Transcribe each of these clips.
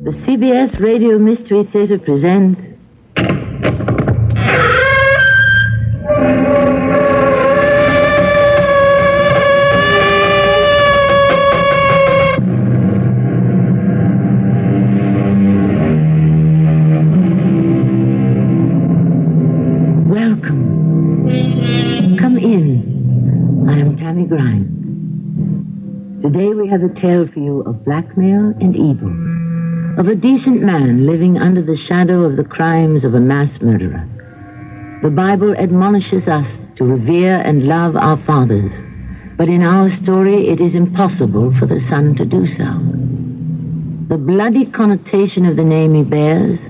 The CBS Radio Mystery Theater presents... Welcome. Come in. I am Tammy Grimes. Today we have a tale for you of blackmail and evil. Of a decent man living under the shadow of the crimes of a mass murderer. The Bible admonishes us to revere and love our fathers, but in our story it is impossible for the son to do so. The bloody connotation of the name he bears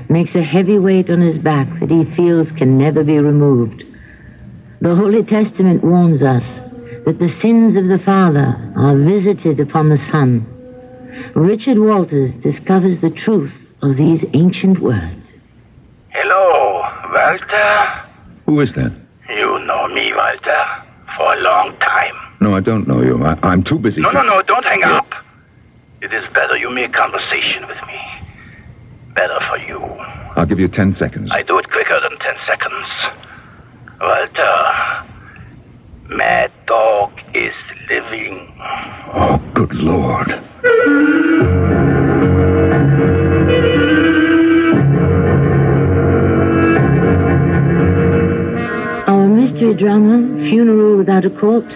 makes a heavy weight on his back that he feels can never be removed. The Holy Testament warns us that the sins of the father are visited upon the son. Richard Walters discovers the truth of these ancient words. Hello, Walter. Who is that? You know me, Walter, for a long time. No, I don't know you. I'm too busy. No, don't hang up. It is better you make conversation with me. Better for you. I'll give you 10 seconds. I do it quicker than 10 seconds. Walter, Mad Dog is living. Oh, good Lord. Our mystery drama, Funeral Without a Corpse,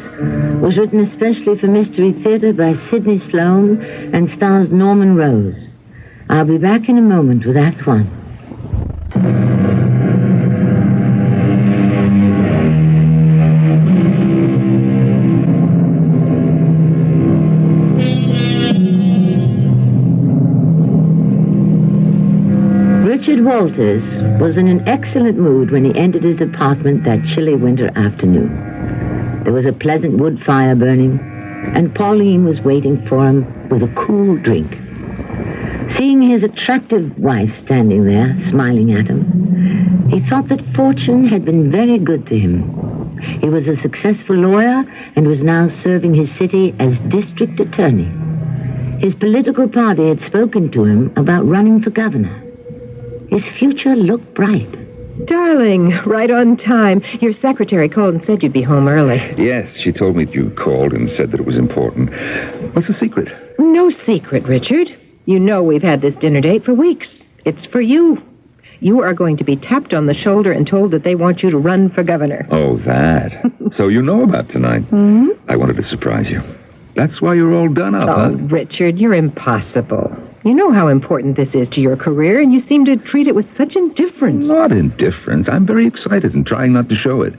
was written especially for Mystery Theater by Sidney Sloan and stars Norman Rose. I'll be back in a moment with Act One. Richard Walters was in an excellent mood when he entered his apartment that chilly winter afternoon. There was a pleasant wood fire burning, and Pauline was waiting for him with a cool drink. Seeing his attractive wife standing there, smiling at him, he thought that fortune had been very good to him. He was a successful lawyer and was now serving his city as district attorney. His political party had spoken to him about running for governor. His future looked bright. Darling, right on time. Your secretary called and said you'd be home early. Yes, she told me you called and said that it was important. What's the secret? No secret, Richard. You know we've had this dinner date for weeks. It's for you. You are going to be tapped on the shoulder and told that they want you to run for governor. Oh, that. So you know about tonight. Mm-hmm. I wanted to surprise you. That's why you're all done up, Oh, Richard, you're impossible. You know how important this is to your career, and you seem to treat it with such indifference. Not indifference. I'm very excited and trying not to show it.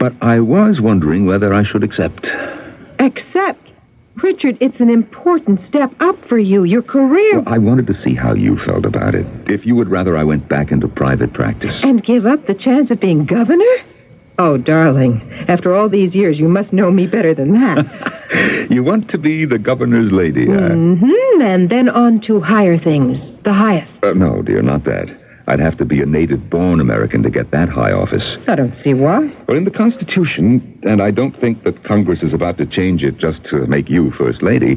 But I was wondering whether I should accept. Accept? Richard, it's an important step up for you, your career. Well, I wanted to see how you felt about it. If you would rather I went back into private practice. And give up the chance of being governor? Oh, darling, after all these years, you must know me better than that. You want to be the governor's lady, Mm-hmm, and then on to higher things, the highest. No, dear, not that. I'd have to be a native-born American to get that high office. I don't see why. Well, in the Constitution, and I don't think that Congress is about to change it just to make you First Lady,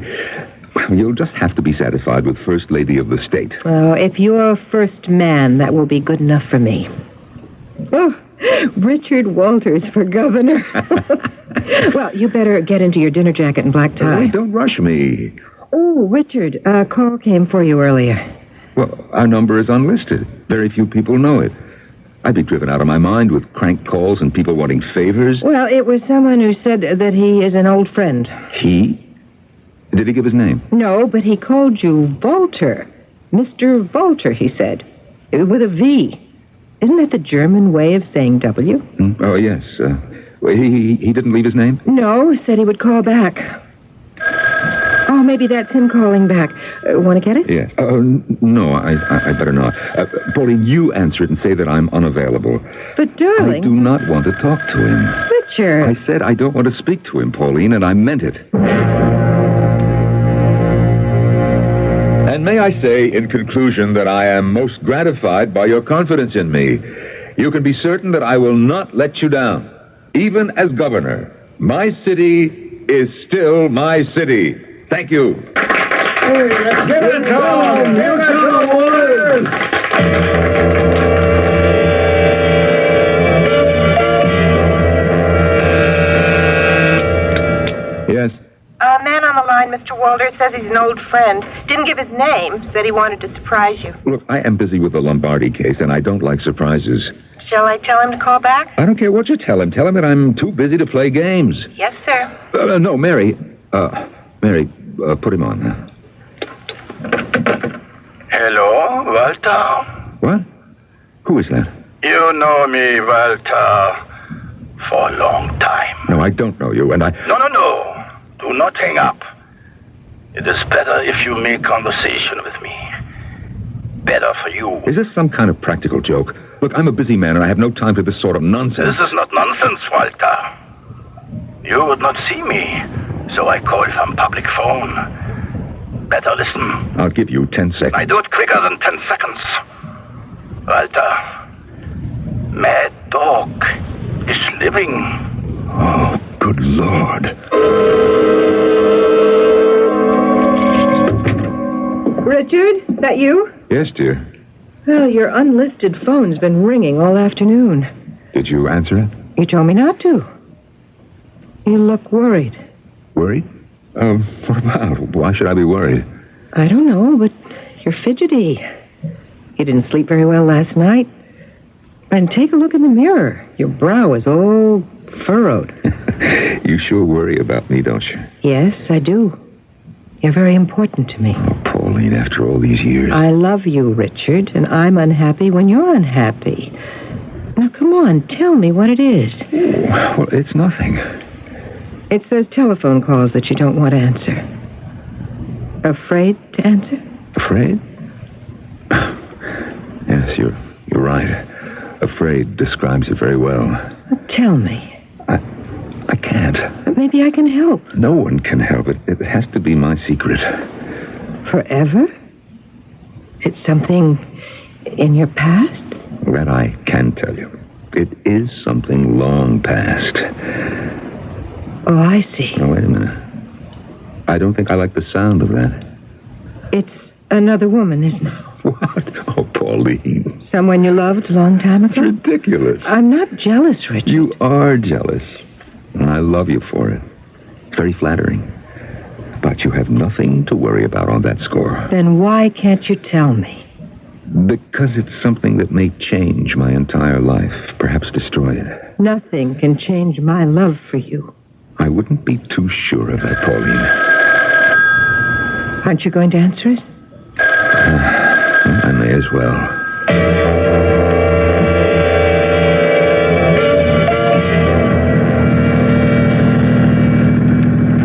you'll just have to be satisfied with First Lady of the state. Well, if you're first man, that will be good enough for me. Oh, Richard Walters for governor. Well, you better get into your dinner jacket and black tie. Don't rush me. Oh, Richard, a call came for you earlier. Well, our number is unlisted. Very few people know it. I'd be driven out of my mind with crank calls and people wanting favors. Well, it was someone who said that he is an old friend. He? Did he give his name? No, but he called you Walter. Mr. Walter, he said. With a V. Isn't that the German way of saying W? Oh, yes. He didn't leave his name? No, said he would call back. Oh, maybe that's him calling back. Want to get it? Yes. No, I better not. Pauline, you answer it and say that I'm unavailable. But, darling... I do not want to talk to him. Richard... I said I don't want to speak to him, Pauline, and I meant it. And may I say, in conclusion, that I am most gratified by your confidence in me. You can be certain that I will not let you down. Even as governor, my city is still my city. Thank you. Hey, let's get it going. Mr. Walters says he's an old friend. Didn't give his name. Said he wanted to surprise you. Look, I am busy with the Lombardi case, and I don't like surprises. Shall I tell him to call back? I don't care what you tell him. Tell him that I'm too busy to play games. Yes, sir. No, Mary. Mary, put him on. Hello, Walter? What? Who is that? You know me, Walter, for a long time. No, I don't know you, and I... No. Do not hang up. It is better if you make conversation with me. Better for you. Is this some kind of practical joke? Look, I'm a busy man, and I have no time for this sort of nonsense. This is not nonsense, Walter. You would not see me, so I call from public phone. Better listen. I'll give you 10 seconds. I do it quicker than 10 seconds. Walter, Mad Dog is living. Oh, good Lord. Richard, that you? Yes, dear. Well, your unlisted phone's been ringing all afternoon. Did you answer it? You told me not to. You look worried. Worried? What about? Why should I be worried? I don't know, but you're fidgety. You didn't sleep very well last night. And take a look in the mirror. Your brow is all furrowed. You sure worry about me, don't you? Yes, I do. You're very important to me. Oh, Pauline, after all these years. I love you, Richard, and I'm unhappy when you're unhappy. Now, come on, tell me what it is. Well, it's nothing. It says telephone calls that you don't want to answer. Afraid to answer? Afraid? Yes, you're right. Afraid describes it very well. Tell me. I can't. Maybe I can help. No one can help it. It has to be my secret. Forever? It's something in your past? That I can tell you. It is something long past. Oh, I see. Now, wait a minute. I don't think I like the sound of that. It's another woman, isn't it? What? Oh, Pauline. Someone you loved a long time ago? It's ridiculous. I'm not jealous, Richard. You are jealous. And I love you for it. It's very flattering. But you have nothing to worry about on that score. Then why can't you tell me? Because it's something that may change my entire life, perhaps destroy it. Nothing can change my love for you. I wouldn't be too sure of that, Pauline. Aren't you going to answer it? I may as well.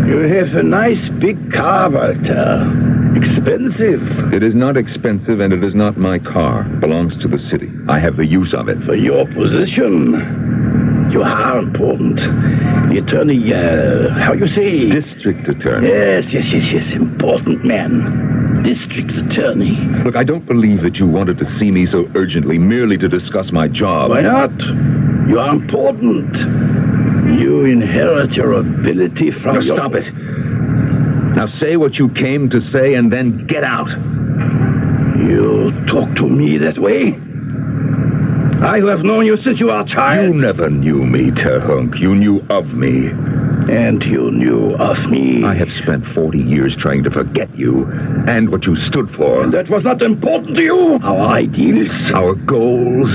You have a nice big car, Walter. Expensive. It is not expensive, and it is not my car. It belongs to the city. I have the use of it. For your position, you are important. The attorney, how you say? District attorney. Yes. Important man. District attorney. Look, I don't believe that you wanted to see me so urgently merely to discuss my job. Why not? You are important. You inherit your ability from your... Stop it. Now say what you came to say and then get out. You talk to me that way? I who have known you since you are a child. You never knew me, Terhunk. You knew of me. And you knew of me. I have spent 40 years trying to forget you and what you stood for. And that was not important to you? Our ideals? Our goals?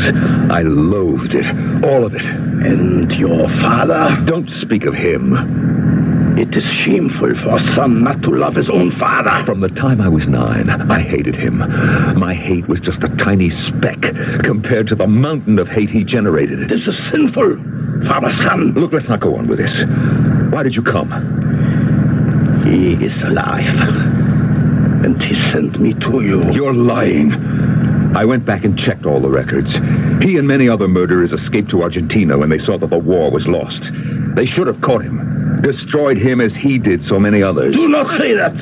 I loathed it. All of it. And your father? Don't speak of him. It is shameful for a son not to love his own father. From the time I was 9, I hated him. My hate was just a tiny speck compared to the mountain of hate he generated. This is sinful, father's son. Look, let's not go on with this. Why did you come? He is alive. And he sent me to you. You're lying. I went back and checked all the records. He and many other murderers escaped to Argentina when they saw that the war was lost. They should have caught him. Destroyed him as he did so many others. Do not say that.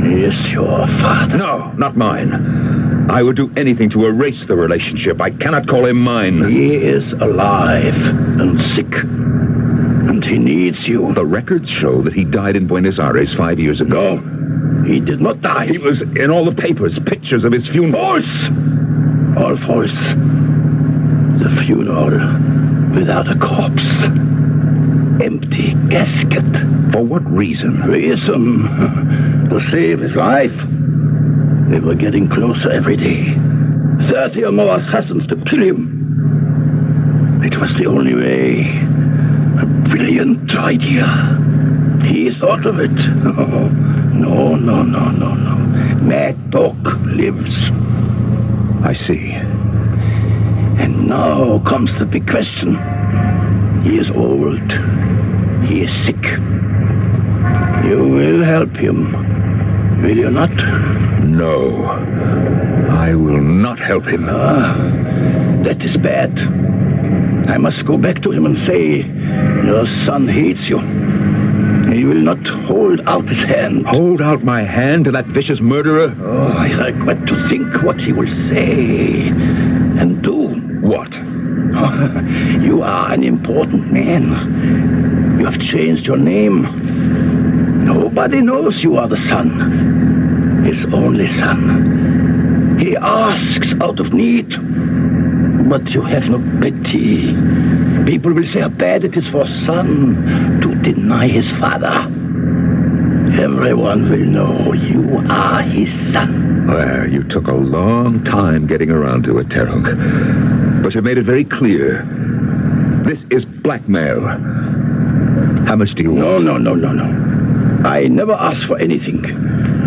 He is your father. No, not mine. I would do anything to erase the relationship. I cannot call him mine. He is alive and sick. And he needs you. The records show that he died in Buenos Aires 5 years ago. No, he did not die. He was in all the papers, pictures of his funeral. False! All false. The funeral without a corpse. empty casket. For what reason? Reason? To save his life. They were getting closer every day. 30 or more assassins to kill him. It was the only way. A brilliant idea. He thought of it. No. Mad Dog lives. I see. And now comes the big question. He is old. He is sick. You will help him, will you not? No. I will not help him. That is bad. I must go back to him and say, your son hates you. He will not hold out his hand. Hold out my hand to that vicious murderer? Oh, I regret to think what he will say and do. What? You are an important man. You have changed your name. Nobody knows you are the son. His only son. He asks out of need. But you have no pity. People will say how bad it is for a son to deny his father. Everyone will know you are his son. Well, you took a long time getting around to it, Terog. But you made it very clear. This is blackmail. How much do you want? No. I never asked for anything.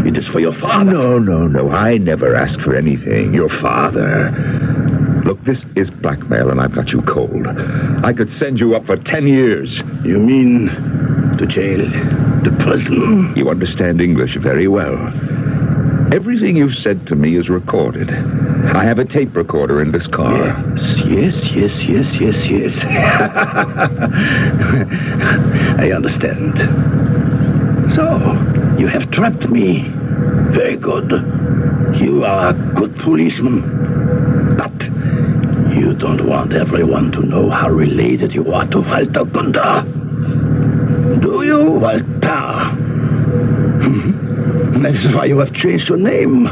It is for your father. No. I never asked for anything. Your father. Look, this is blackmail, and I've got you cold. I could send you up for 10 years. You mean to jail, to prison? You understand English very well. Everything you've said to me is recorded. I have a tape recorder in this car. Yes. I understand. So, you have trapped me. Very good. You are a good policeman. But you don't want everyone to know how related you are to Walter Gunther. Do you, Walter? That is why you have changed your name.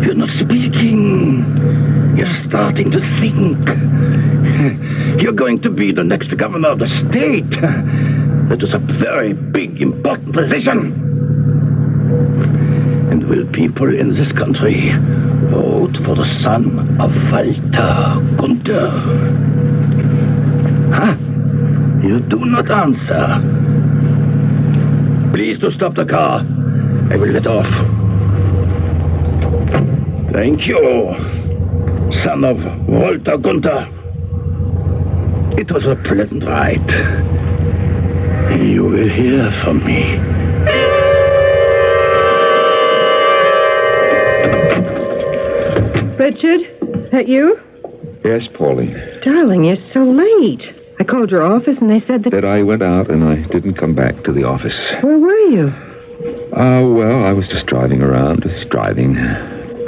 You're not speaking. You're starting to think. You're going to be the next governor of the state. That is a very big, important position. And will people in this country vote for the son of Walter Gunther? You do not answer. Please to stop the car. I will let off. Thank you, son of Walter Gunther. It was a pleasant ride. You will hear from me. Richard, that you? Yes, Pauline. Darling, you're so late. I called your office and they said that I went out and I didn't come back to the office. Where were you? Well, I was just driving around,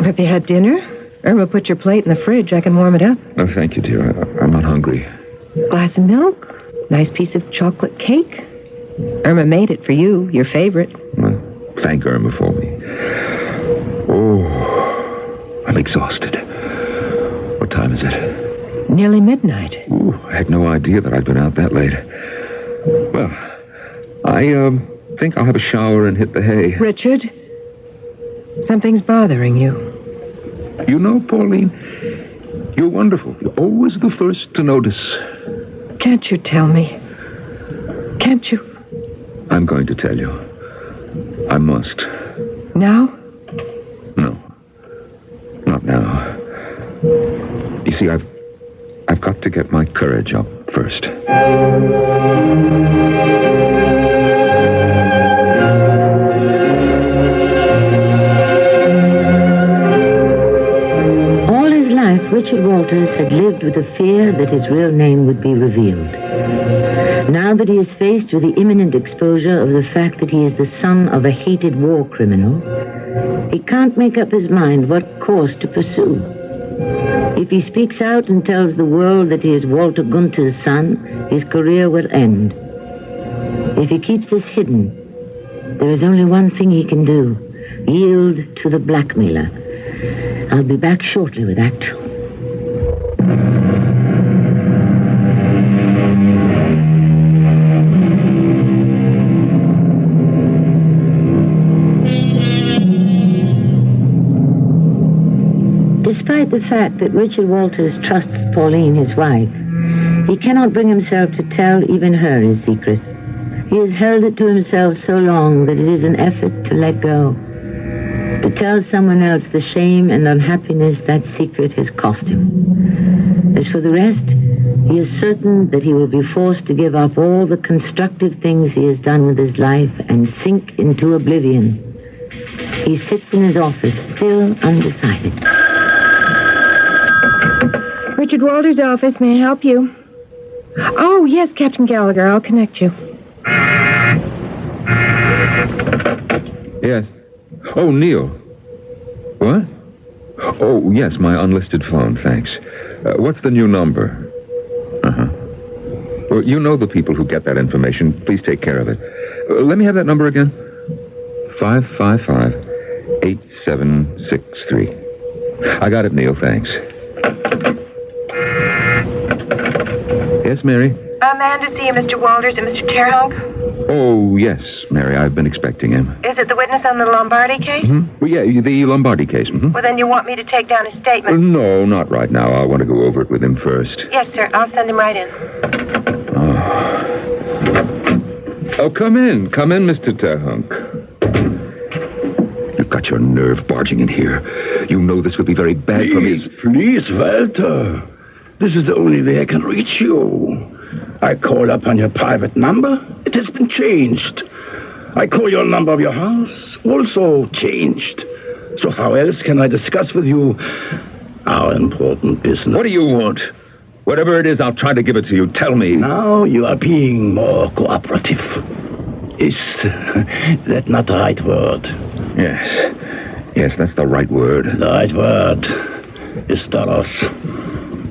Have you had dinner? Irma put your plate in the fridge. I can warm it up. Oh, thank you, dear. I'm not hungry. Glass of milk? Nice piece of chocolate cake? Irma made it for you, your favorite. Well, thank Irma for me. Oh, I'm exhausted. What time is it? Nearly midnight. Ooh, I had no idea that I'd been out that late. Well, I think I'll have a shower and hit the hay. Richard, something's bothering you. You know, Pauline, you're wonderful. You're always the first to notice. Can't you tell me? Can't you? I'm going to tell you. I must. Now? No. Not now. You see, I've got to get my courage up first. All his life, Richard Walters had lived with the fear that his real name would be revealed. Now that he is faced with the imminent exposure of the fact that he is the son of a hated war criminal, he can't make up his mind what course to pursue. If he speaks out and tells the world that he is Walter Gunther's son, his career will end. If he keeps this hidden, there is only one thing he can do: yield to the blackmailer. I'll be back shortly with Act 2. Despite the fact that Richard Walters trusts Pauline, his wife, he cannot bring himself to tell even her his secret. He has held it to himself so long that it is an effort to let go. To tell someone else the shame and unhappiness that secret has cost him. As for the rest, he is certain that he will be forced to give up all the constructive things he has done with his life and sink into oblivion. He sits in his office, still undecided. Richard Walters' office, may I help you? Oh, yes, Captain Gallagher, I'll connect you. Yes. Oh, Neil. What? Oh, yes, my unlisted phone, thanks. What's the new number? Uh-huh. Well, you know the people who get that information. Please take care of it. Let me have that number again. 555-8763. I got it, Neil, thanks. Yes, Mary? A man to see Mr. Walters and Mr. Terhunk. Oh, yes, Mary, I've been expecting him. Is it the witness on the Lombardi case? Mm-hmm. Well, yeah, the Lombardi case. Mm-hmm. Well, then you want me to take down his statement? No, not right now. I want to go over it with him first. Yes, sir. I'll send him right in. Oh, come in. Come in, Mr. Terhunk. You've got your nerve barging in here. You know this would be very bad for me. Please, Walter. This is the only way I can reach you. I call up on your private number. It has been changed. I call your number of your house. Also changed. So how else can I discuss with you our important business? What do you want? Whatever it is, I'll try to give it to you. Tell me. Now you are being more cooperative. Is that not the right word? Yes. Yes, that's the right word. The right word is dollars.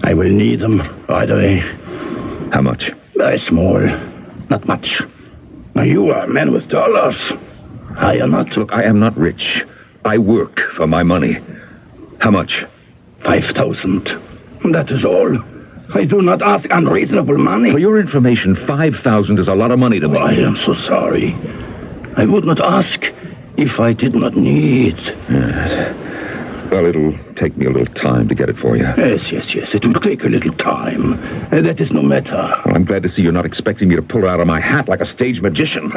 I will need them right away. How much? Very small. Not much. Now, you are a man with dollars. Are you not? Look, I am not rich. I work for my money. How much? 5,000. That is all. I do not ask unreasonable money. For your information, 5,000 is a lot of money to me. Oh, I am so sorry. I would not ask if I did not need. Yes. Well, it'll take me a little time to get it for you. Yes. It will take a little time. That is no matter. Well, I'm glad to see you're not expecting me to pull it out of my hat like a stage magician.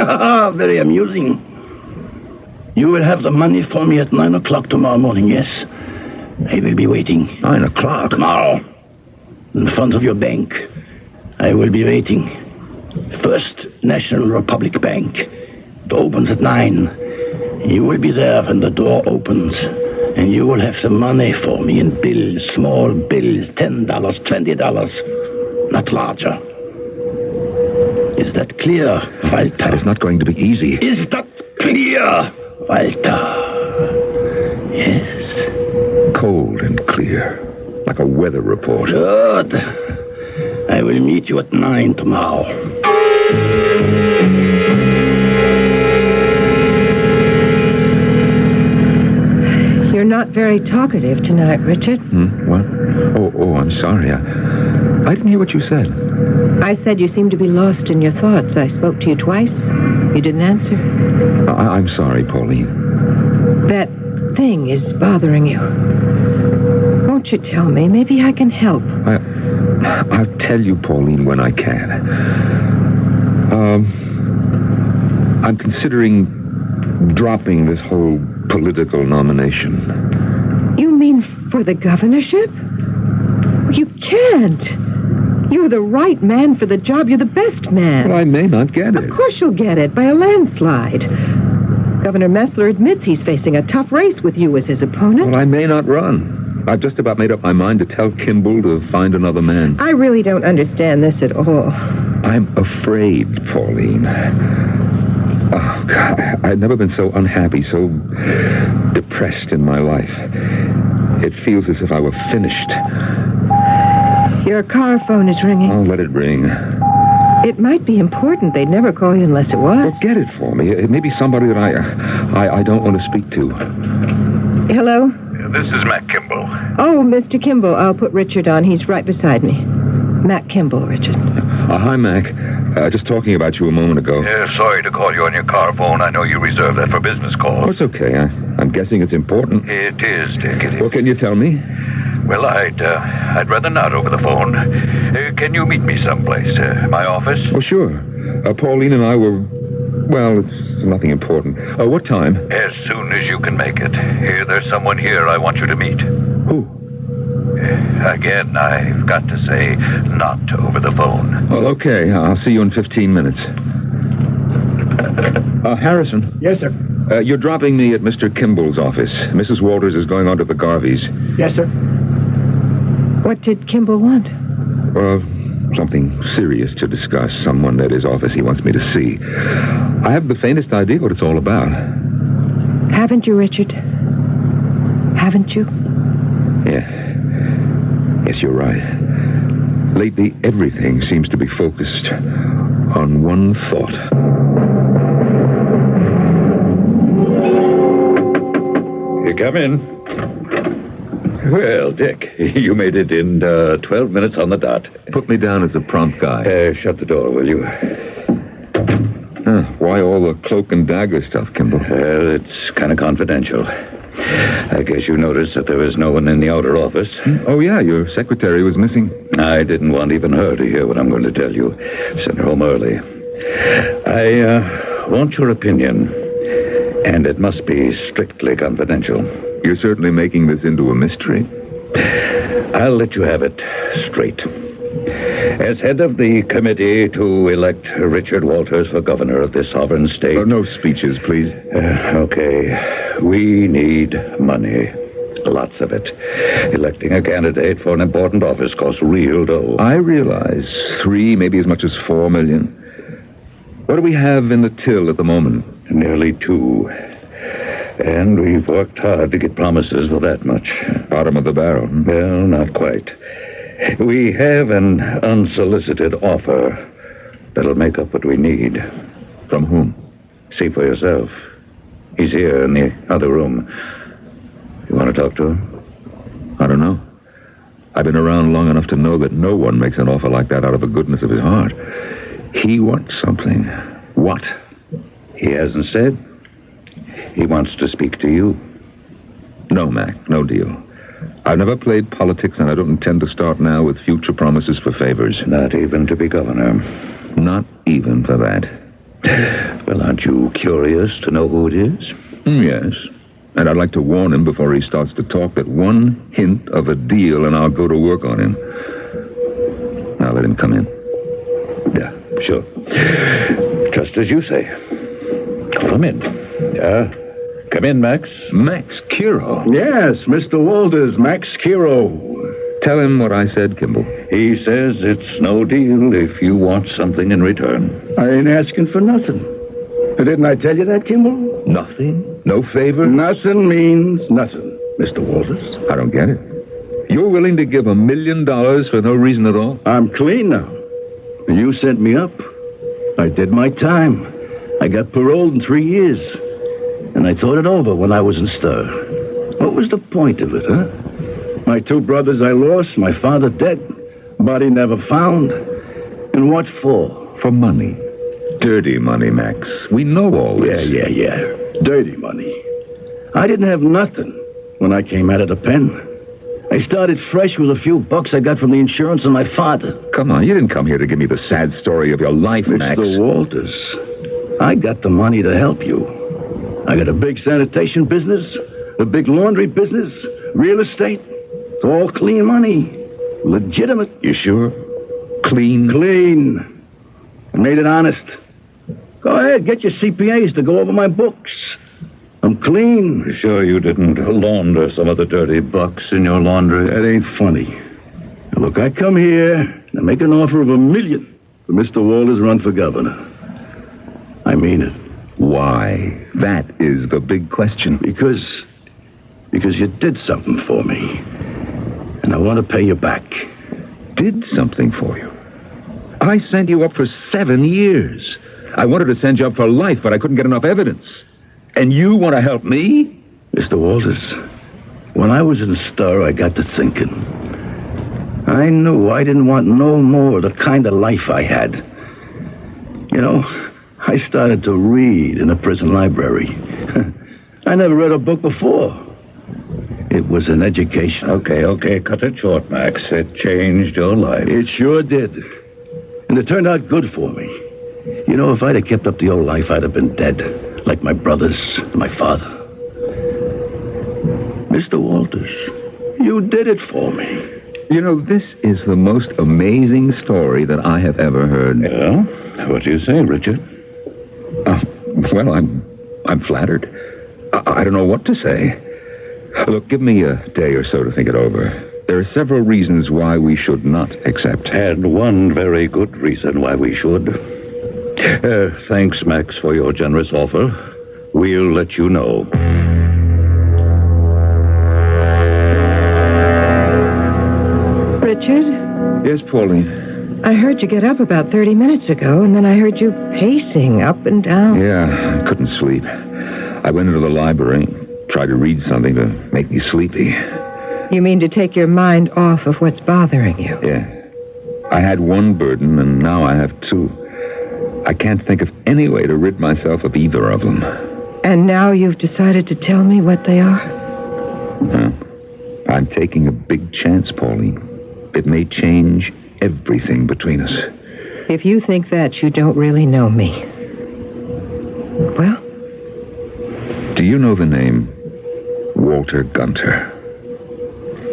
Very amusing. You will have the money for me at 9 o'clock tomorrow morning, yes? I will be waiting. 9 o'clock? Tomorrow. In front of your bank. I will be waiting. First National Republic Bank. It opens at 9. You will be there when the door opens. And you will have some money for me in bills, small bills, $10, $20, not larger. Is that clear, Walter? That is not going to be easy. Is that clear, Walter? Yes. Cold and clear, like a weather report. Good. I will meet you at 9 tomorrow. You're not very talkative tonight, Richard. What? Oh, I'm sorry. I didn't hear what you said. I said you seemed to be lost in your thoughts. I spoke to you twice. You didn't answer. I'm sorry, Pauline. That thing is bothering you. Won't you tell me? Maybe I can help. I'll tell you, Pauline, when I can. I'm considering dropping this whole political nomination. You mean for the governorship? You can't. You're the right man for the job. You're the best man. Well, I may not get it. Of course you'll get it, by a landslide. Governor Messler admits he's facing a tough race with you as his opponent. Well, I may not run. I've just about made up my mind to tell Kimball to find another man. I really don't understand this at all. I'm afraid, Pauline. Oh, God, I've never been so unhappy, so depressed in my life. It feels as if I were finished. Your car phone is ringing. I'll let it ring. It might be important. They'd never call you unless it was. Well, get it for me. It may be somebody that I don't want to speak to. Hello? This is Matt Kimball. Oh, Mr. Kimball. I'll put Richard on. He's right beside me. Matt Kimball, Richard. Hi, Mac. Just talking about you a moment ago. Sorry to call you on your car phone. I know you reserve that for business calls. Oh, it's okay. I'm guessing it's important. It is, Dick. It is. What can you tell me? Well, I'd rather not over the phone. Can you meet me someplace? My office? Oh, sure. Pauline and I were... Well, it's nothing important. What time? As soon as you can make it. There's someone here I want you to meet. Who? Again, I've got to say, not over the phone. Well, okay. I'll see you in 15 minutes. Harrison. Yes, sir. You're dropping me at Mr. Kimball's office. Mrs. Walters is going on to the Garveys. Yes, sir. What did Kimball want? Something serious to discuss. Someone at his office he wants me to see. I have the faintest idea what it's all about. Haven't you, Richard? Haven't you? Yeah. Yes, you're right. Lately, everything seems to be focused on one thought. You come in. Well, Dick, you made it in 12 minutes on the dot. Put me down as a prompt guy. Shut the door, will you? Why all the cloak and dagger stuff, Kimball? Well, it's kind of confidential. I guess you noticed that there was no one in the outer office. Oh, yeah, your secretary was missing. I didn't want even her to hear what I'm going to tell you. Sent her home early. I want your opinion, and it must be strictly confidential. You're certainly making this into a mystery. I'll let you have it straight. As head of the committee to elect Richard Walters for governor of this sovereign state... no speeches, please. Okay. We need money. Lots of it. Electing a candidate for an important office costs real dough. I realize 3, maybe as much as 4 million. What do we have in the till at the moment? Nearly 2. And we've worked hard to get promises for that much. Bottom of the barrel. Well, not quite. We have an unsolicited offer that'll make up what we need. From whom? See for yourself. He's here in the other room. You want to talk to him? I don't know. I've been around long enough to know that no one makes an offer like that out of the goodness of his heart. He wants something. What? He hasn't said. He wants to speak to you. No, Mac, no deal. I've never played politics, and I don't intend to start now with future promises for favors. Not even to be governor. Not even for that. Well, aren't you curious to know who it is? Yes. And I'd like to warn him before he starts to talk that one hint of a deal and I'll go to work on him. Now let him come in. Yeah, sure. Just as you say. Call him in. Yeah. Come in, Max. Max Kiro? Yes, Mr. Walters, Max Kiro. Tell him what I said, Kimball. He says it's no deal if you want something in return. I ain't asking for nothing. Didn't I tell you that, Kimball? Nothing? No favor? Nothing means nothing, Mr. Walters. I don't get it. You're willing to give $1 million for no reason at all? I'm clean now. You sent me up. I did my time. I got paroled in 3 years. And I thought it over when I was in stir. What was the point of it, huh? My 2 brothers I lost, my father dead, body never found. And what for? For money. Dirty money, Max. We know all this. Yeah. Dirty money. I didn't have nothing when I came out of the pen. I started fresh with a few bucks I got from the insurance on my father. Come on, you didn't come here to give me the sad story of your life, Max. Mr. Walters, I got the money to help you. I got a big sanitation business, a big laundry business, real estate. It's all clean money. Legitimate. You sure? Clean? Clean. I made it honest. Go ahead, get your CPAs to go over my books. I'm clean. You sure you didn't launder some of the dirty bucks in your laundry? That ain't funny. Now, look, I come here and I make an offer of $1 million for Mr. Walters' run for governor. I mean it. Why? That is the big question. Because you did something for me. And I want to pay you back. Did something for you? I sent you up for 7 years. I wanted to send you up for life, but I couldn't get enough evidence. And you want to help me? Mr. Walters, when I was in stir, I got to thinking. I knew I didn't want no more of the kind of life I had. You know, I started to read in a prison library. I never read a book before. It was an education. Okay, cut it short, Max. It changed your life. It sure did. And it turned out good for me. You know, if I'd have kept up the old life, I'd have been dead, like my brothers and my father. Mr. Walters, you did it for me. You know, this is the most amazing story that I have ever heard. Yeah? What do you say, Richard? Well, I'm flattered. I don't know what to say. Look, give me a day or so to think it over. There are several reasons why we should not accept. And one very good reason why we should. Thanks, Max, for your generous offer. We'll let you know. Richard? Yes, Pauline? I heard you get up about 30 minutes ago, and then I heard you pacing up and down. Yeah, I couldn't sleep. I went into the library, tried to read something to make me sleepy. You mean to take your mind off of what's bothering you? Yeah. I had one burden, and now I have two. I can't think of any way to rid myself of either of them. And now you've decided to tell me what they are? I'm taking a big chance, Pauline. It may change everything between us. If you think that, you don't really know me. Well? Do you know the name Walter Gunter?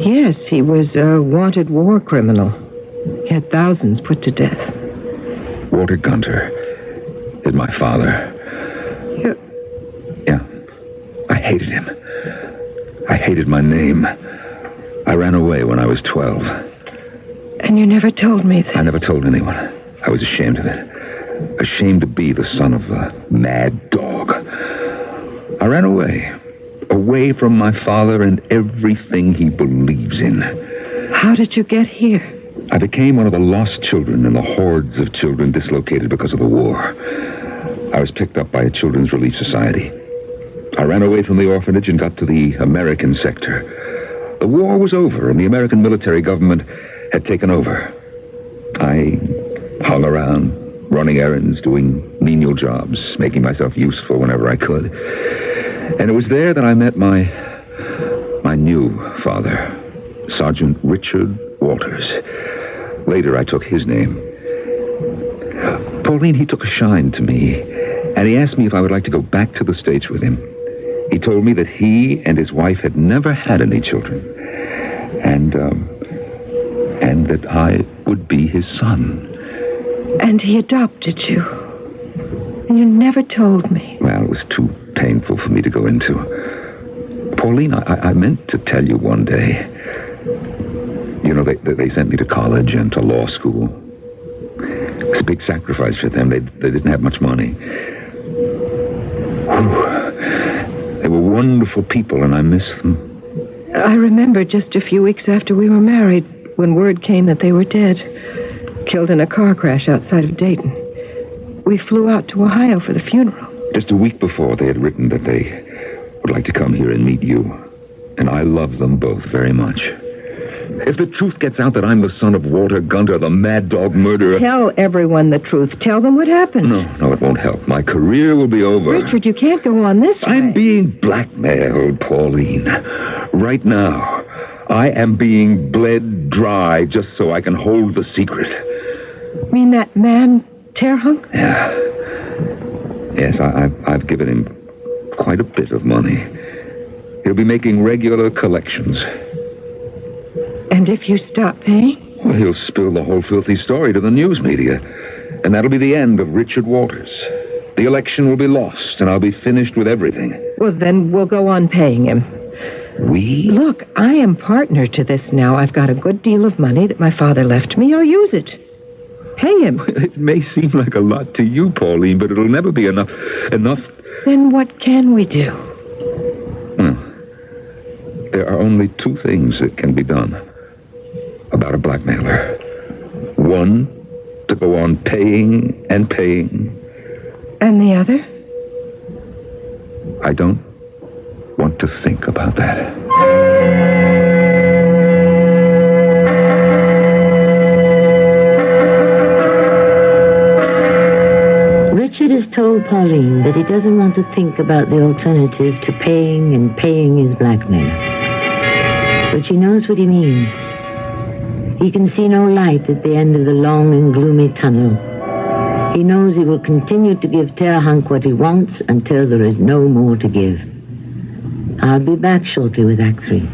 Yes, he was a wanted war criminal. He had thousands put to death. Walter Gunter is my father. Yeah. I hated him. I hated my name. I ran away when I was 12. And you never told me that? I never told anyone. I was ashamed of it. Ashamed to be the son of a mad dog. I ran away. Away from my father and everything he believes in. How did you get here? I became one of the lost children in the hordes of children dislocated because of the war. I was picked up by a children's relief society. I ran away from the orphanage and got to the American sector. The war was over, and the American military government had taken over. I hung around, running errands, doing menial jobs, making myself useful whenever I could. And it was there that I met my new father, Sergeant Richard Walters. Later, I took his name. Pauline, he took a shine to me, and he asked me if I would like to go back to the States with him. He told me that he and his wife had never had any children, and that I would be his son. And he adopted you. And you never told me. Well, it was too painful for me to go into. Pauline, I meant to tell you one day. You know, they sent me to college and to law school. It was a big sacrifice for them. They didn't have much money. Whew. They were wonderful people, and I miss them. I remember just a few weeks after we were married, when word came that they were dead, killed in a car crash outside of Dayton. We flew out to Ohio for the funeral. Just a week before, they had written that they would like to come here and meet you. And I love them both very much. If the truth gets out that I'm the son of Walter Gunter, the mad dog murderer... Tell everyone the truth. Tell them what happened. No, it won't help. My career will be over. Richard, you can't go on this way. I'm being blackmailed, Pauline. Right now, I am being bled dry just so I can hold the secret. You mean that man, Terhunk? Yeah. Yes, I've given him quite a bit of money. He'll be making regular collections. And if you stop paying? Well, he'll spill the whole filthy story to the news media. And that'll be the end of Richard Walters. The election will be lost, and I'll be finished with everything. Well, then we'll go on paying him. We? Look, I am partner to this now. I've got a good deal of money that my father left me. I'll use it. Pay him. It may seem like a lot to you, Pauline, but it'll never be enough. Then what can we do? There are only two things that can be done about a blackmailer. One, to go on paying and paying. And the other? I don't want to think about that. Richard has told Pauline that he doesn't want to think about the alternative to paying and paying his blackmail. But she knows what he means. He can see no light at the end of the long and gloomy tunnel. He knows he will continue to give Terhunk what he wants until there is no more to give. I'll be back shortly with Act 3.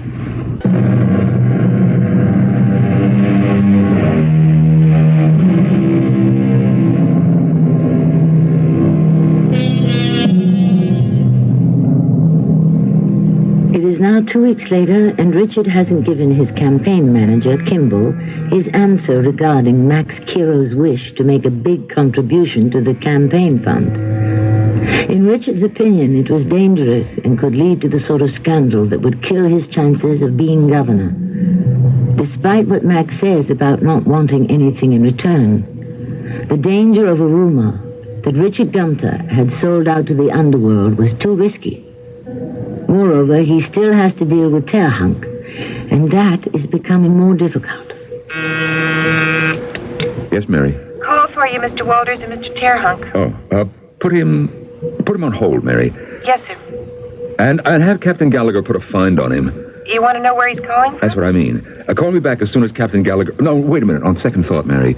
Now 2 weeks later, and Richard hasn't given his campaign manager, Kimball, his answer regarding Max Kiro's wish to make a big contribution to the campaign fund. In Richard's opinion, it was dangerous and could lead to the sort of scandal that would kill his chances of being governor. Despite what Max says about not wanting anything in return, the danger of a rumor that Richard Gunther had sold out to the underworld was too risky. Moreover, he still has to deal with Terhunk, and that is becoming more difficult. Yes, Mary? Call for you, Mr. Walters and Mr. Terhunk. Oh, put him on hold, Mary. Yes, sir. And have Captain Gallagher put a find on him. You want to know where he's going? That's what I mean. Call me back as soon as Captain Gallagher... No, wait a minute. On second thought, Mary.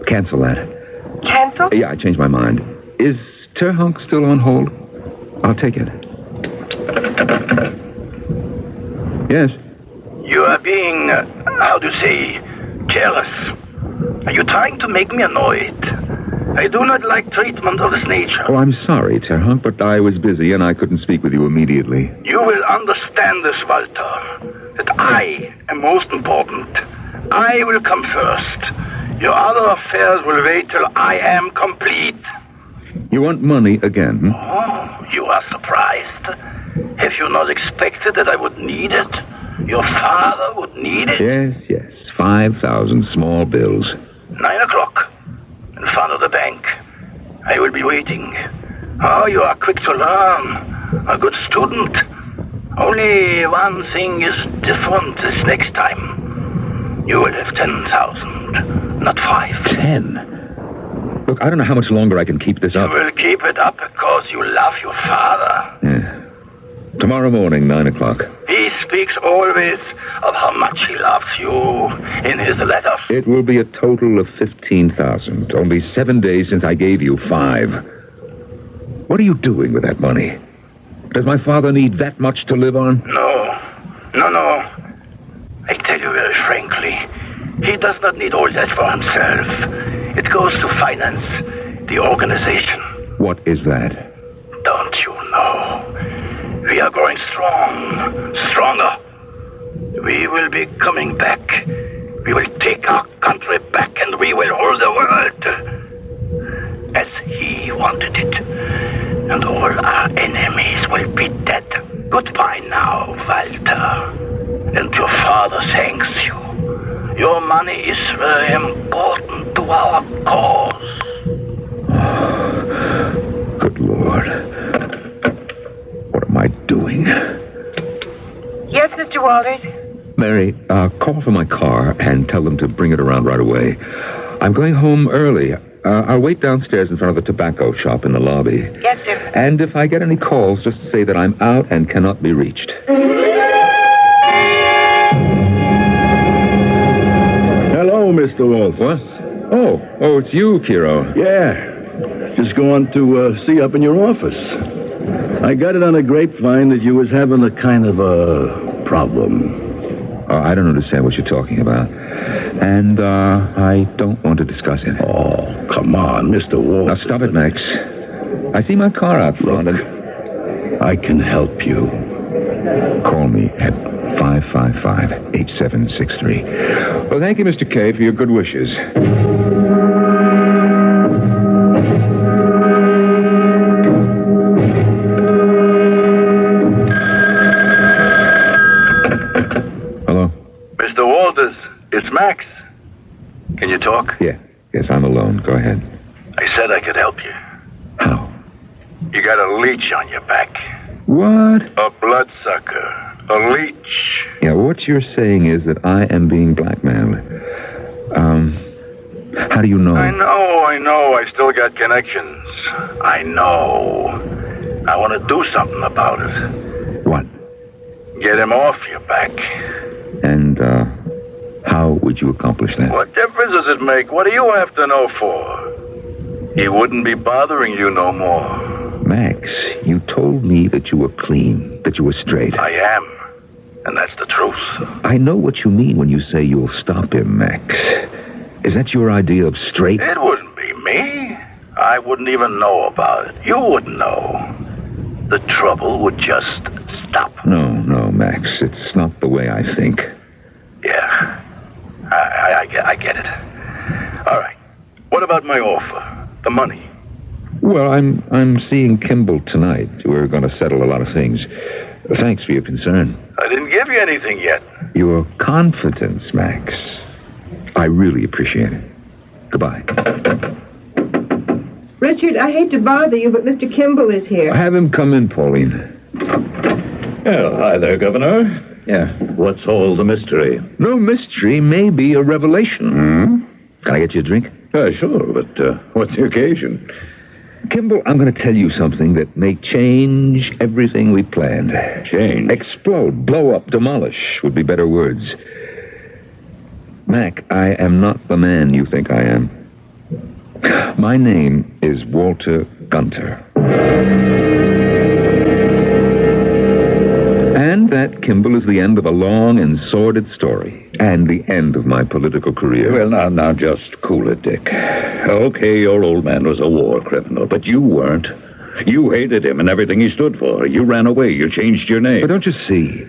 Cancel that. Cancel? Yeah, I changed my mind. Is Terhunk still on hold? I'll take it. Yes? You are being, how to say, jealous. Are you trying to make me annoyed? I do not like treatment of this nature. Oh, I'm sorry, Terhunk, but I was busy and I couldn't speak with you immediately. You will understand this, Walter, that I am most important. I will come first. Your other affairs will wait till I am complete. You want money again? Oh, you are surprised. Have you not expected that I would need it? Your father would need it? Yes. 5,000 small bills. 9 o'clock. In front of the bank. I will be waiting. Oh, you are quick to learn. A good student. Only one thing is different this next time. You will have 10,000, not 5. 10? Look, I don't know how much longer I can keep this up. You will keep it up because you love your father. Yeah. Tomorrow morning, 9 o'clock. He speaks always of how much he loves you in his letters. It will be a total of 15,000. Only 7 days since I gave you 5. What are you doing with that money? Does my father need that much to live on? No. I tell you very frankly, he does not need all that for himself. It goes to finance the organization. What is that? Don't you know? We are growing stronger. We will be coming back. We will take our country back and we will rule the world as he wanted it. And all our enemies will be dead. Goodbye now, Walter. And your father thanks you. Your money is very important to our cause. Good Lord. What am I doing? Yes, Mr. Walters? Mary, call for my car and tell them to bring it around right away. I'm going home early. I'll wait downstairs in front of the tobacco shop in the lobby. Yes, sir. And if I get any calls, just say that I'm out and cannot be reached. Hello, Mr. Wolf. What? Oh, it's you, Kiro. Yeah. Just going to see up in your office. I got it on a grapevine that you was having a kind of a problem. I don't understand what you're talking about. And I don't want to discuss it. Oh, come on, Mr. Wolf. Now, stop it, Max. I see my car out front. Look, I can help you. Call me at 555-8763. Well, thank you, Mr. K, for your good wishes. Hello? Mr. Walters, it's Max. Can you talk? Yeah. Yes, I'm alone. Go ahead. I said I could help you. How? You got a leech on your back. What? A bloodsucker. A leech. Yeah, what you're saying is that I am being blackmailed. How do you know? I know. I still got connections. I know. I want to do something about it. What? Get him off your back. And, how would you accomplish that? What difference does it make? What do you have to know for? He wouldn't be bothering you no more. Max, you told me that you were clean, that you were straight. I am. And that's the truth. I know what you mean when you say you'll stop him, Max. Is that your idea of straight? It wouldn't be me. I wouldn't even know about it. You wouldn't know. The trouble would just stop. No, Max. It's not the way I think. Yeah. I get it. All right. What about my offer? The money? Well, I'm seeing Kimball tonight. We're going to settle a lot of things. Thanks for your concern. I didn't give you anything yet. Your confidence, Max. I really appreciate it. Goodbye. Richard, I hate to bother you, but Mr. Kimball is here. Have him come in, Pauline. Well, hi there, Governor. Yeah, what's all the mystery? No mystery, maybe a revelation. Can I get you a drink? Sure, but what's the occasion? Kimball, I'm going to tell you something that may change everything we planned. Change? Explode, blow up, demolish would be better words. Mac, I am not the man you think I am. My name is Walter Gunter. And that, Kimball, is the end of a long and sordid story. And the end of my political career. Well, now, just cool it, Dick. Okay, your old man was a war criminal, but you weren't. You hated him and everything he stood for. You ran away. You changed your name. But don't you see?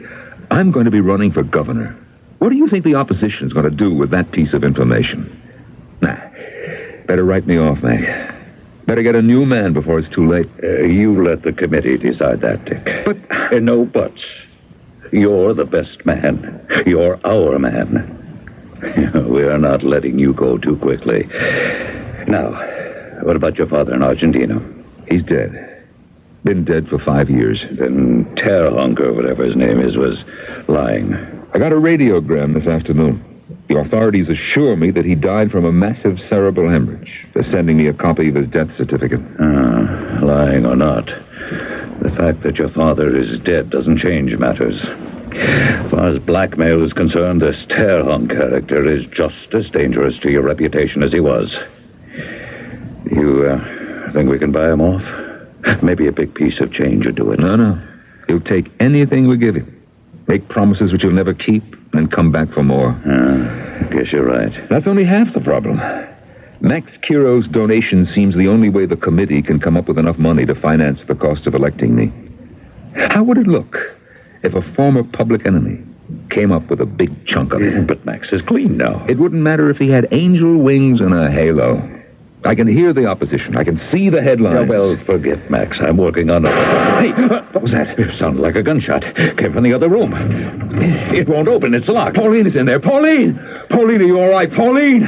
I'm going to be running for governor. What do you think the opposition's going to do with that piece of information? Nah, better write me off, Mac. Better get a new man before it's too late. You let the committee decide that, Dick. But... no buts. You're the best man. You're our man. We're not letting you go too quickly. Now, what about your father in Argentina? He's dead. Been dead for 5 years. Then Terhunk, or whatever his name is, was lying. I got a radiogram this afternoon. The authorities assure me that he died from a massive cerebral hemorrhage. They're sending me a copy of his death certificate. Lying or not, the fact that your father is dead doesn't change matters. As far as Blackmail is concerned, this Terhunk character is just as dangerous to your reputation as he was. You think we can buy him off? Maybe a big piece of change would do it. No. He'll take anything we give him. Make promises which he'll never keep, and come back for more. I guess you're right. That's only half the problem. Max Kiro's donation seems the only way the committee can come up with enough money to finance the cost of electing me. How would it look if a former public enemy came up with a big chunk of it? But Max is clean now. It wouldn't matter if he had angel wings and a halo. I can hear the opposition. I can see the headlines. Yeah, well, forget Max. I'm working on it. Hey, what was that? It sounded like a gunshot. Came from the other room. It won't open. It's locked. Pauline is in there. Pauline! Pauline, are you all right? Pauline!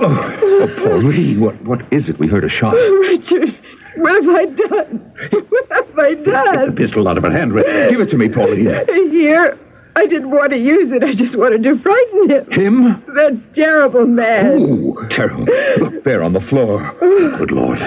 Oh, Pauline, what is it? We heard a shot. Richard, what have I done? What have I done? Get the pistol out of her hand, Richard. Give it to me, Pauline. Here. I didn't want to use it. I just wanted to frighten him. Him? That terrible man. Ooh, terrible. Look there on the floor. Good Lord.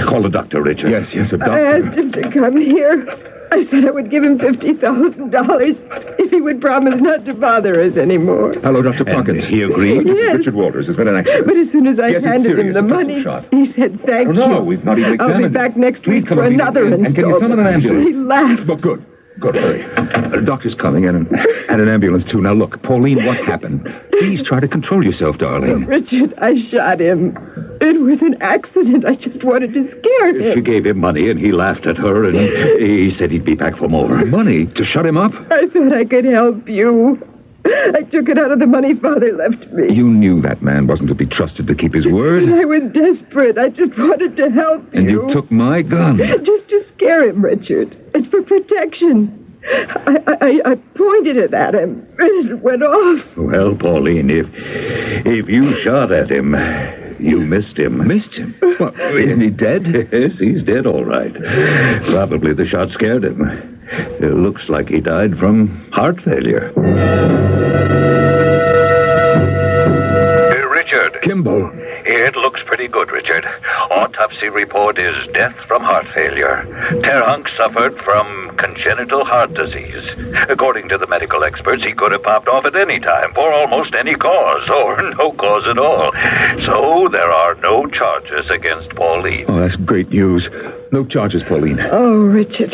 Call the doctor, Richard. Yes, a doctor. I asked him to come here. I said I would give him $50,000 if he would promise not to bother us anymore. Hello, Dr. Plunkett. He agreed? Yes. Richard Walters. There's been an accident. But as soon as I Yes, it's handed him serious. the A money, shot. he said, thank you. No, we've not even examined I'll be back it. next Please week come for another and can you summon an ambulance? He laughed. But good. Good, hurry. The doctor's coming, and an ambulance, too. Now, look, Pauline, what happened? Please try to control yourself, darling. Richard, I shot him. It was an accident. I just wanted to scare him. She gave him money, and he laughed at her, and he said he'd be back for more. Money? To shut him up? I thought I could help you. I took it out of the money Father left me. You knew that man wasn't to be trusted to keep his word. I was desperate. I just wanted to help you. And you took my gun. Just to scare him, Richard. It's for protection. I pointed it at him. It went off. Well, Pauline, if you shot at him, you missed him. Missed him? What, isn't he dead? Yes, he's dead, all right. Probably the shot scared him. It looks like he died from heart failure. Richard. Kimball. It looks pretty very good, Richard. Autopsy report is death from heart failure. Terhunk suffered from congenital heart disease. According to the medical experts, he could have popped off at any time for almost any cause, or no cause at all. So there are no charges against Pauline. Oh, that's great news. No charges, Pauline. Oh, Richard.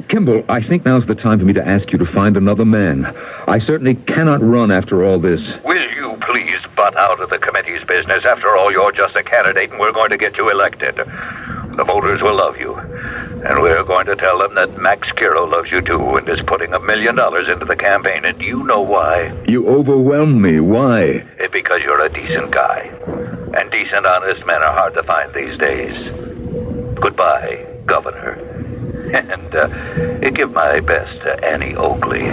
Kimball, I think now's the time for me to ask you to find another man. I certainly cannot run after all this. Will you please butt out of the committee's business? After all, you're just a candidate, and we're going to get you elected. The voters will love you. And we're going to tell them that Max Kiro loves you, too, and is putting $1 million into the campaign. And you know why? You overwhelm me. Why? Because you're a decent guy. And decent, honest men are hard to find these days. Goodbye, Governor. And give my best to Annie Oakley.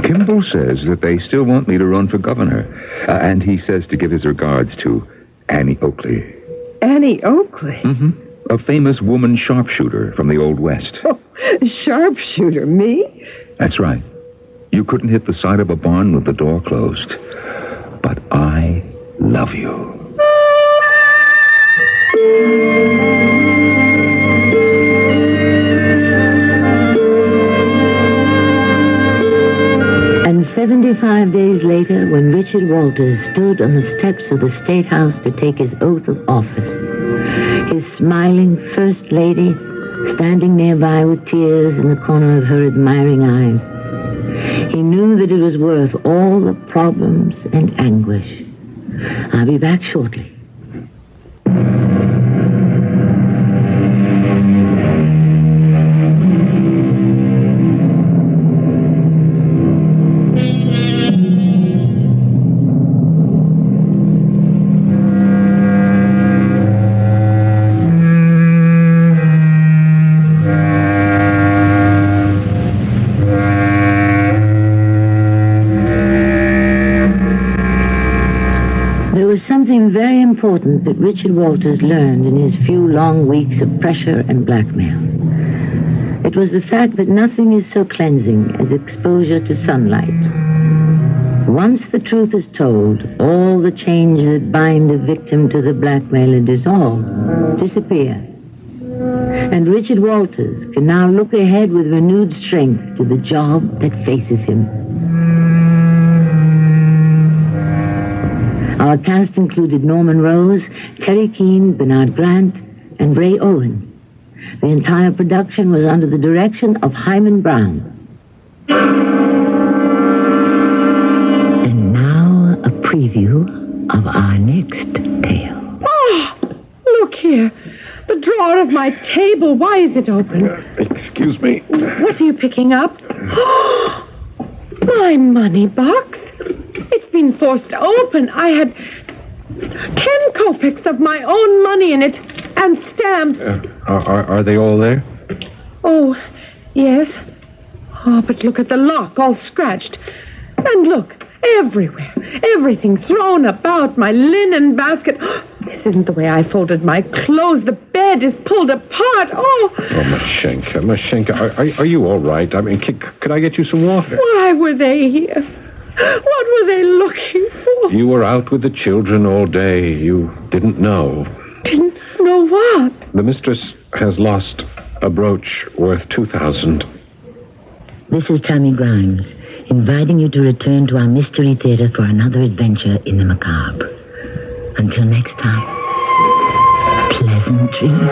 Kimball says that they still want me to run for governor. And he says to give his regards to Annie Oakley. Annie Oakley? Mm-hmm. A famous woman sharpshooter from the Old West. Oh, sharpshooter, me? That's right. You couldn't hit the side of a barn with the door closed. But I love you. And 75 days later, when Richard Walters stood on the steps of the State House to take his oath of office, his smiling First Lady standing nearby with tears in the corner of her admiring eyes, he knew that it was worth all the problems and anguish. I'll be back shortly. Very important that Richard Walters learned in his few long weeks of pressure and blackmail. It was the fact that nothing is so cleansing as exposure to sunlight. Once the truth is told, all the chains that bind a victim to the blackmailer dissolve, disappear. And Richard Walters can now look ahead with renewed strength to the job that faces him. Our cast included Norman Rose, Terry Keane, Bernard Grant, and Ray Owen. The entire production was under the direction of Hyman Brown. And now a preview of our next tale. Oh, look here. The drawer of my table. Why is it open? Excuse me. What are you picking up? My money box. It's been forced open. I had 10 kopecks of my own money in it and stamps. Are they all there? Oh, yes. Oh, but look at the lock, all scratched. And look, everywhere. Everything thrown about. My linen basket. This isn't the way I folded my clothes. The bed is pulled apart. Oh, Mashenka, are you all right? I mean, could I get you some water? Why were they here? What were they looking for? You were out with the children all day. You didn't know. Didn't know what? The mistress has lost a brooch worth $2,000. This is Tammy Grimes, inviting you to return to our Mystery Theater for another adventure in the macabre. Until next time, pleasant dreams.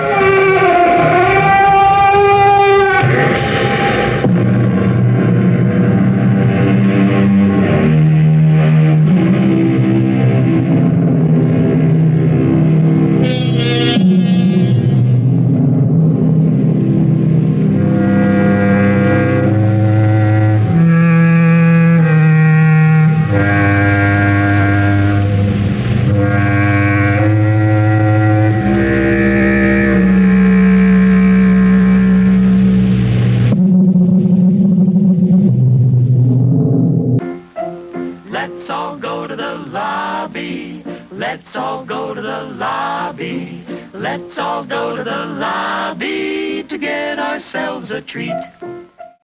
Let's all go to the lobby. Let's all go to the lobby to get ourselves a treat.